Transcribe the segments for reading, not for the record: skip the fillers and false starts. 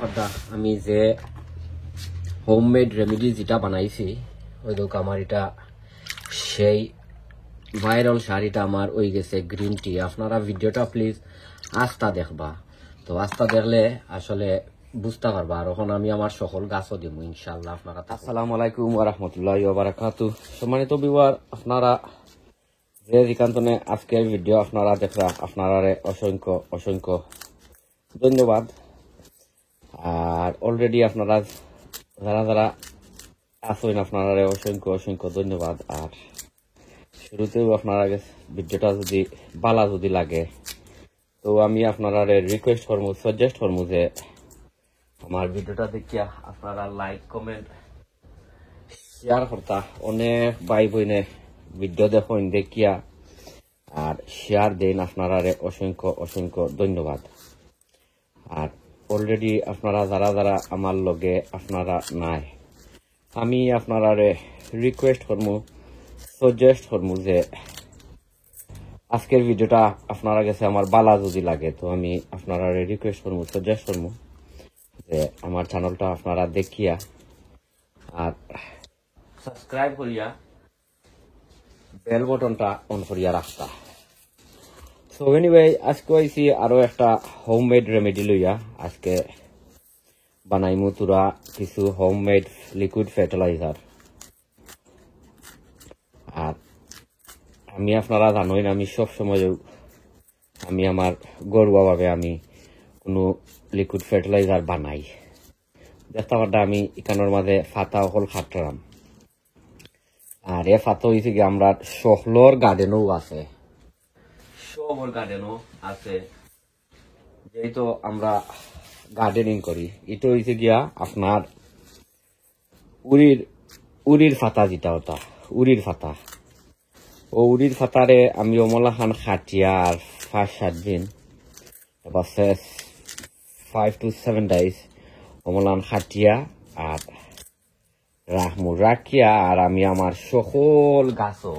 কথা আমি যে হোমমেড রেমেডি যেটা বানাইছি ওই দোক আমার এটা সেই ভাইরাল শাড়িটা আমার ওই গেছে গ্রিন টি। আপনারা ভিডিওটা প্লিজ আস্থা দেখবা, তো আস্থা দেখলে আসলে বুঝতে পারবা। আর এখন আমি আমার সকল গাছও দিব ইনশাআল্লাহ আপনারা। আসসালামু আলাইকুম ওয়া রাহমাতুল্লাহি ওয়া বারাকাতুহু। সম্মানিত ভিউয়ার, আপনারা যে যেখানে আজকের ভিডিও আপনারা দেখরা আপনারা অসংখ্য অসংখ্য ধন্যবাদ। আর অলরেডি আপনারা যারা যারা আছেন আপনারা অসংখ্য অসংখ্য ধন্যবাদ। আর শুরুতেও আপনারা ভিডিওটা যদি ভালো যদি লাগে তো আমি আপনারা রিকোয়েস্ট করবো, সাজেস্ট করবো যে আমার ভিডিওটা দেখিয়া আপনারা লাইক কমেন্ট শেয়ার করতা। অনেক ভাই বোনে ভিডিও দেখুন দেখিয়া আর শেয়ার দেন, আপনারা অসংখ্য অসংখ্য ধন্যবাদ। আর অলরেডি আপনারা যারা যারা আমার লগে আপনারা নাই, আমি আপনারা রিকোয়েস্ট করবো, সাজেস্ট করবো যে আজকের ভিডিওটা আপনারা কাছে আমার বালা যদি লাগে তো আমি আপনারা রিকোয়েস্ট করবো, সাজেস্ট করবো যে আমার চ্যানেলটা আপনারা দেখিয়া আর সাবস্ক্রাইব করিয়া বেল বটনটা অন করিয়া রাখতা। সো এনিওয়ে, আজকে আইছি আরো একটা হোমমেড রেমেডি লইয়া। আজকে বানাইমু তুরা কিছু হোমমেড লিকুইড ফার্টিলাইজার। আর আমি আপনারা জানোই আমি সব সময় আমি আমার ঘরোয়া ভাবে আমি কোনো লিকুইড ফার্টিলাইজার বানাই। দেখতে পারটা আমি এখানোর মাঝে ফাতা অকল খাটলাম। আর এ ফাতা হয়েছে কি আমরা শহলর গার্ডেনও আছে, সবর গার্ডেনও আছে, যেহেতু আমরা গার্ডেনিং করি। এটা হয়েছে গিয়া আপনার উড়ির ফাতা, যেটা ওটা উড়ির ফাতা। ও উড়ির ফাতারে আমি অমলা খান খাটিয়া আর 5-7 দিন এবার 5 to 7 days অমলান খাটিয়া আর রাখমু। রাখিয়া আর আমি আমার সকল গাছও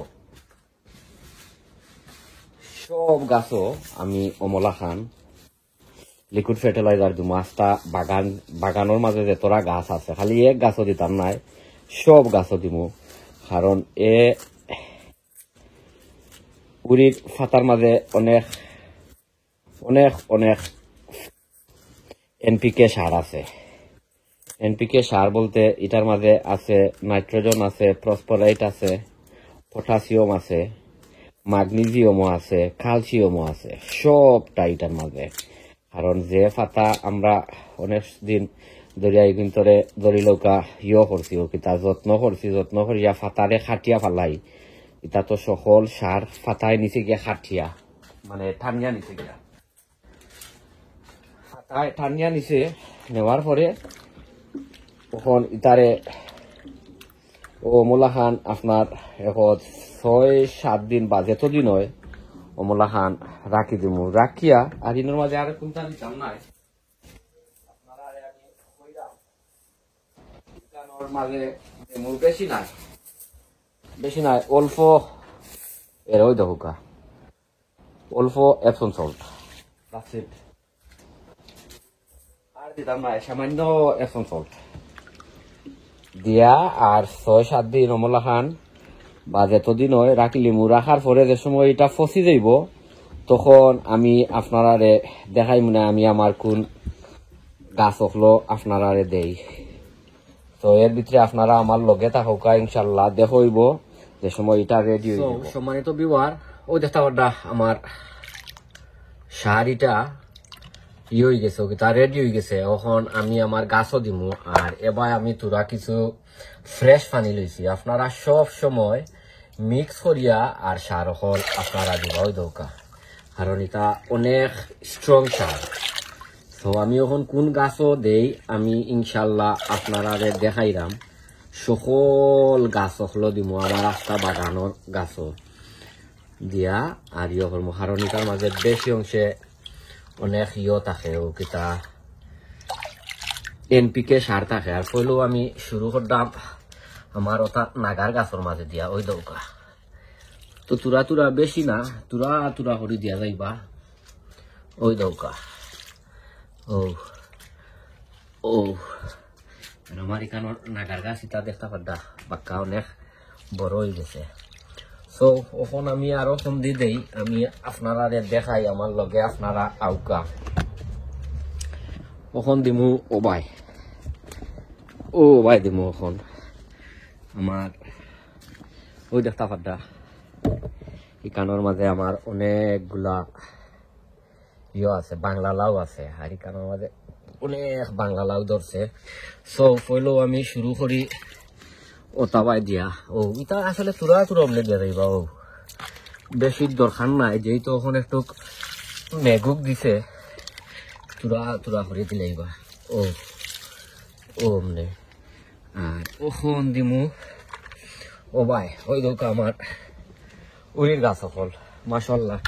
সব গাছও আমি অমলা খান লিকুইড ফার্টিলাইজার দিমু। আস্তা বাগানোর মাঝে যে তোরা গাছ আছে, খালি এক গাছও দিতাম নাই, সব গাছও দিমু। কারণ এ উড়ির ফাতার মাঝে অনেক অনেক অনেক এনপিকে সার আছে। এনপিকে সার বলতে এটার মাঝে আছে নাইট্রোজেন আছে, ফসফরাইট আছে, পটাশিয়াম আছে, ম্যাগনেসিয়ামও আছে, ক্যালসিয়ামও আছে, সবটা এটার মাঝে। কারণ যে ফাতা আমরা অনেক দিন দরিয়া কিন্তু দরিলৌকা করছি, কিতা যত্ন করিয়া ফাতারে খাটিয়া ফালাই, এটা তো সকল সার ফাতায় নিচে গিয়া খাটিয়া মানে ঠানিয়া নিচে গিয়া ফাতায় ঠানিয়া নিচে নেওয়ার পরে তখন ইতারে অমলা খান আপনার এখন 6-7 দিন বা যতদিন হয় অমলা খান রাখি দিব। রাখিয়া আর দিনের মাঝে আর কোনটা দিতাম নাই আপনারা আমি কইরাম ইতানোর মাঝে বেশি নাই অল্প এর ওই দহুকা অল্প এপসন সল্ট, দ্যাটস ইট। আর দিতাম নাই, সামান্য এপসন সল্ট দিয়া আর 6-7 দিন অমলা খান বা যতদিন হয় রাখিলিমু। রাখার পরে যে সময় এটা ফসি যাইব তখন আমি আপনারা দেখাই মনে আমি আমার কোন গাছ হলো আপনারা দেই। তো এর ভিতরে আপনারা আমার লগে থাকা ইনশাল্লাহ দেখইব যে সময় এটা রেডি হয়ে যাবে। সম্মানিত ভিউয়ার, ও দেখতে পারডা আমার শাড়িটা হয়ে গেছে, তা রেডি হয়ে গেছে। এখন আমি আমার গাছও দিমু। আর এবার আমি তোরা কিছু ফ্রেশ পানি লইছি, আপনারা সব সময় মিক্স করিয়া আর সার হল আপনারা দিবা ওই দৌকা, কারণ এটা অনেক স্ট্রং সার। তো আমি এখন কোন গাছও দেই আমি ইনশাল্লাহ আপনারা দেখাইলাম। সকল গাছ হলো দিমু, আমার রাস্তা বাগানোর গাছও দিয়া আর ইয়ে করবো, কারণ এটার মাঝে বেশি অংশে অনেক থাকে ও কিতা এনপিকে সার থাকে। আর পইলেও আমি শুরু করতাম আমার ওটা নাগার গাছের মাঝে দিয়া ওই দৌকা। তো তুরা বেশি না, তুরা হরি দিয়া যাইবা ওই দৌকা। ও ও আমার এখানোর নাগার গাছ ইটা দেখতে পাড্ডা বাক্কা অনেক বড় হয়ে গেছে। সো ওখন আমি আরো সন্ধি দেই, আমি আপনারা দেখাই আমার লগে আপনারা আউকা ওখন দিমু। ও ভাই দিমু ওখন আমার ওই দেখতে পাড্ডা ইকানোর মাঝে আমার অনেকগুলা আছে, বাংলা লাউ আছে, আর ইকানোর মাঝে অনেক বাংলা লাউ ধরছে। সো পয়লো আমি শুরু করি ওতাবাই দিয়া। ও ইটা আসলে তুরা অমলে দিয়া যাইবা। ও বেশি দরকার নাই, যেহেতু ওখানে একটু মেঘুক দিছে, তুরা করে দিলেইবা। ও অমলে আর ওখন দিমু। ও ভাই ওই দোকা আমার উড়ির গাছ সকল মাশাআল্লাহ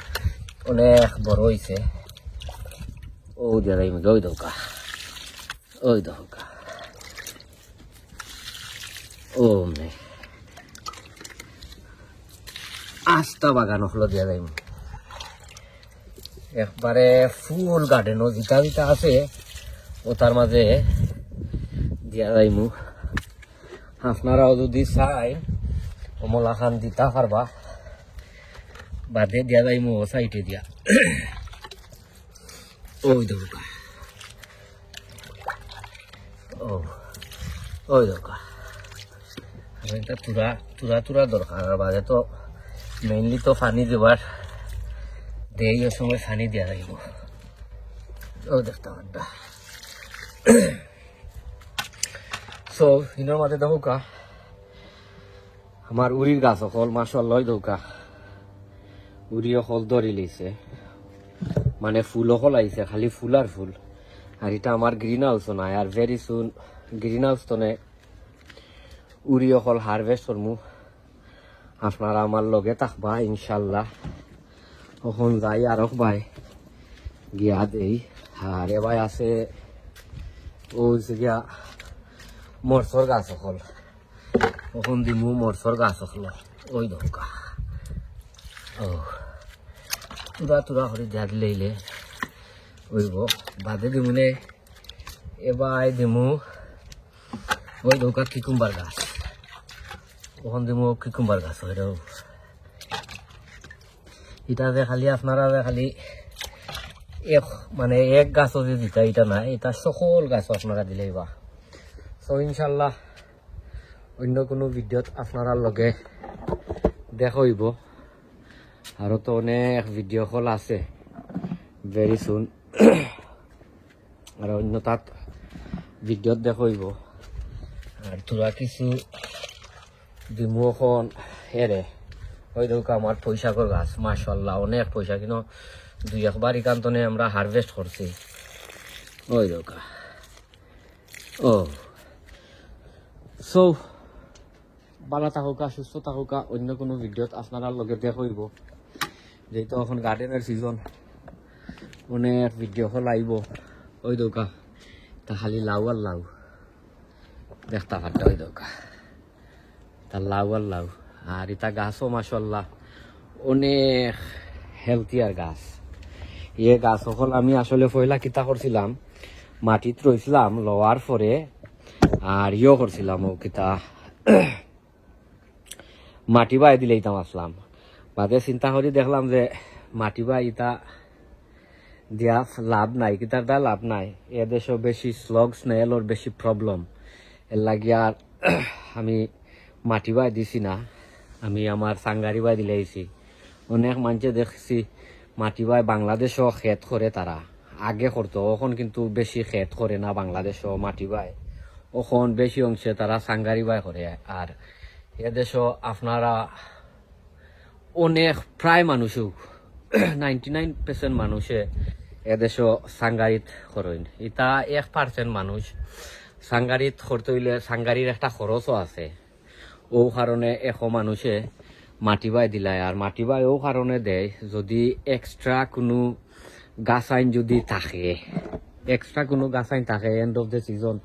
অনেক বড় হয়েছে। ও দিয়া যাইম ওই দোকা ওমনে আস্তা বাগান হলো দিয়া যাইম একবারে ফুল গার্ডেন ও জিটা আছে ও তার মাঝে দিয়া যাইমু। আপনারাও যদি চাই কমলা খান দিতা পারবা, বাদে দিয়া যাইমু ও সাইটে দিয়া। ওই দোকা ওই দোকা এটা তুরা দরকার। আর বাদে তো মেইনলি তো পানি দেবার দেই, ওই সময় পানি দিয়া যাইব। ও দেখতে পারবা। সো ইনোর মাঝে দৌকা আমার উড়ির গাছ অকল মাশাআল্লাহ দৌকা উড়ি অকল ধরি লইছে, মানে ফুল অকল আইছে, খালি ফুল আর ফুল। আর এটা আমার গ্রিন হাউস নাই, are very soon green house তো উড়ি অকল হারভেস্ট করমু। আপনারা আমার লগে থাকবা ইনশাল্লাহ। ওখন যাই আর ভাই গিয়া দেই। আর এ ভাই আছে ও গিয়া মরসর গাছ অকল, ওখন দিমু মরসর গাছ অকল। ওই দরকার ও তুরা করে দিয়া দিলে ওইব। বাদে দিমুনে এবার দিমু ওই দৌকা কিকুম্বার গাছ, ওখান দিমু কিকুম্বার গাছ। ওইটাও এটা যে খালি আপনারা খালি মানে এক গাছও যে দিতা এটা না, এটা সকল গাছ আপনারা দিলেই বা। সো ইনশাল্লাহ অন্য কোনো ভিডিওত আপনারা লগে দেখাইব। আরো তো অনেক ভিডিও কল আছে ভেরি সুন, আর অন্য তাত ভিডিওত দেখাইব। আর তোরা কিছু দিমু এখন হেরে ওই দৌকা আমার পয়সাকর গাছ মাশাআল্লাহ অনেক পয়সা, কিন্তু 2-1 ইকান্তনে আমরা হারভেস্ট করছি। ওই দৌকা ও সো ভালো থাকুকা, সুস্থ থাকুকা। অন্য কোনো ভিডিওত আপনারা লগে দেখাইব, যেহেতু এখন গার্ডেনের সিজন অনেক ভিডিও হল আইব। ওই দৌকা তা খালি লাউ আর লাউ দেখতে পারটা। ওই দৌকা তা লাউ আর লাউ। আর এটা গাছও মাশাআল্লাহ অনেক হেলথিয়ার গাছ। এ গাছ সকল আমি আসলে পয়লা কিতা করছিলাম, মাটিত রইছিলাম লওয়ার পরে আর করছিলাম ও কিতা মাটি বাই দিলে ইতাম আসলাম। বাদে চিন্তা করি দেখলাম যে মাটি বাই ইতা দিয়া লাভ নাই, কিতার দা লাভ নাই। এদেশও বেশি স্লগ স্নেলর বেশি প্রবলেম, এর লাগিয়া আমি মাটি বাই দিছি না, আমি আমার সাংগারি বাই দিলেছি। অনেক মানুষে দেখছি মাটি বাই বাংলাদেশও খেত করে, তারা আগে করতো, এখন কিন্তু বেশি খেত করে না বাংলাদেশও মাটি বাই, এখন বেশি অংশে তারা সাংগারি বাই করে। আর এদেশও আপনারা অনেক প্রায় মানুষও 99% মানুষে এদেশও সাংগারিত করেন। এটা 1% মানুষ সাংগারিত করতে হইলে সাংগারির একটা খরচও আছে, ও কারণে মানুষে মাটি বাই দিলায়। আর মাটি বাই ও কারণে দেয় যদি এক্সট্রা কোনো গাছাইন যদি থাকে, এন্ড অফ দ্য সিজন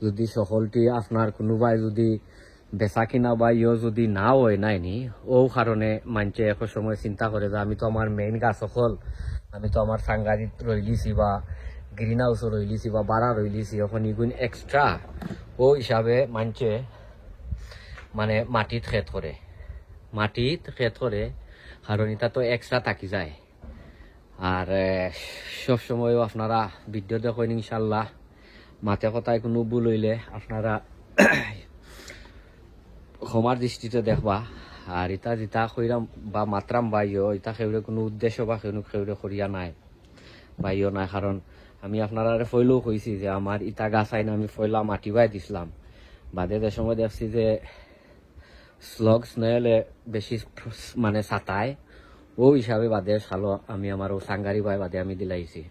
যদি সকলটি আপনার কোনোবাই যদি বেচা কিনা বা যদি না হয় নাইনি, ও কারণে মানুষে এক সময় চিন্তা করে যে আমি তো আমার মেইন গাছ সকল আমি তো আমার সাংগারিত রইলিছি বা গ্রিন হাউস রইলিছি বা বাড়া রইলিছি এখন ইগুন এক্সট্রা ও হিসাবে মানছে মানে মাটিত খেত করে কারণ এটা তো এক্সট্রা থাকি যায় আর সব সময়ও আপনারা ভিডিও দেখেন ইনশাল্লাহ মাতে কথায় কোনো ভুল হইলে আপনারা ক্ষমার দৃষ্টিতে দেখবা আর ইটা যেটা কইরাম বা মাত্রাম বাইও ইটা সেউরে কোনো উদ্দেশ্য বা সেউরে করিয়া নাই বাইও নাই কারণ আমি আপনারা ফইলেও কইছি যে আমার ইটা গাছ আইন আমি ফয়লা মাটি বাই দিছিলাম বাদে যে সময় দেখছি যে স্লগ স্নেলে বেশি মানে ছাতায় ও হিসাবে বাদে সালো আমি আমার ও সাঙ্গারি বাই বাদে আমি দিলাইছি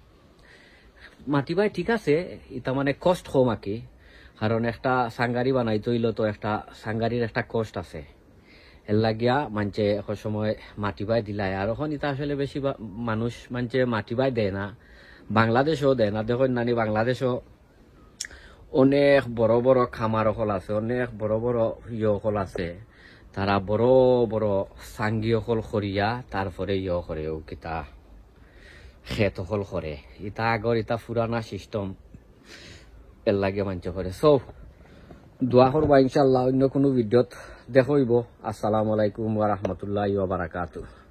মাটি বাই ঠিক আছে এটা মানে কষ্ট কম আকি কারণ একটা সাঙ্গারি বানাইতে হইল তো একটা সাঙ্গারির একটা কষ্ট আছে এর লাগিয়া মানছে এখন সময় মাটি বাই দিলাই আর এখন এটা আসলে বেশি মানুষ মানছে মাটি বাই দেয় না বাংলাদেশও দেয় না দেখুন নানি বাংলাদেশও অনেক বড় বড় খামার অকল আছে অনেক বড় বড় ইয়কল আছে তারা বড় বড় সাঙ্গি অকল করিয়া তারপরে করেও কিতা খেত অকল করে ইটা আগর ইটা পুরানা সিস্টেম এর লাগে মানছে করে সব দোয়া করবা ইনশাল্লাহ অন্য কোনো ভিডিওত দেখইব আসসালামু আলাইকুম ওয়া রাহমাতুল্লাহি ওয়া বারাকাতুহু।